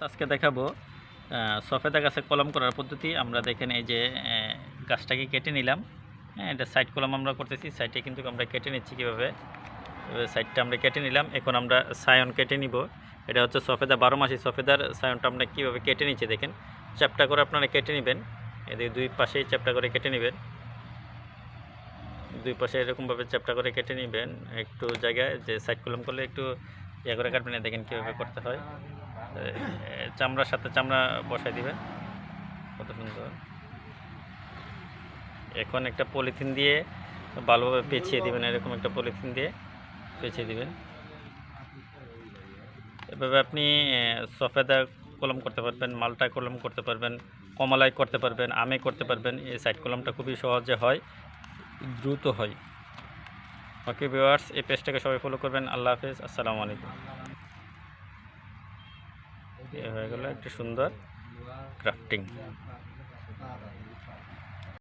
আজকে দেখাবো সফেদা গাছে কলম করার পদ্ধতি। আমরা দেখেন এই যে গাছটাকে কেটে নিলাম। হ্যাঁ, এটা সাইড কলম আমরা করতেছি। সাইডে কিন্তু আমরা কেটে নিচ্ছি কীভাবে, সাইডটা আমরা কেটে নিলাম। এখন আমরা সায়ন কেটে নিব। এটা হচ্ছে সফেদা 12 মাসি সফেদার সায়নটা আমরা কীভাবে কেটে নিচ্ছি দেখেন। চ্যাপটা করে আপনারা কেটে নেবেন, এদের দুই পাশেই চ্যাপটা করে কেটে নেবেন। দুই পাশে এরকমভাবে চ্যাপটা করে কেটে নেবেন। একটু জায়গায় যে সাইড কলম করলে একটু ইয়ে করে কাটবেন, দেখেন কীভাবে করতে হয়। চামড়ার সাথে চামড়া বসাই দিবেন, কত সুন্দর। এখন একটা পলিথিন দিয়ে ভালোভাবে পেঁচিয়ে দিবেন, এরকম একটা পলিথিন দিয়ে পেঁচিয়ে দিবেন। এভাবে আপনি সফেদা কলম করতে পারবেন, মালটা কলম করতে পারবেন, কমলায় করতে পারবেন, আমে করতে পারবেন। এই সাইড কলমটা খুবই সহজে হয়, দ্রুত হয়। ওকে ভিউয়ার্স, এই পেজটাকে সবাই ফলো করবেন। আল্লাহ হাফেজ, আসসালামু আলাইকুম। এ হয়ে গেল একটা সুন্দর ক্রাফটিং।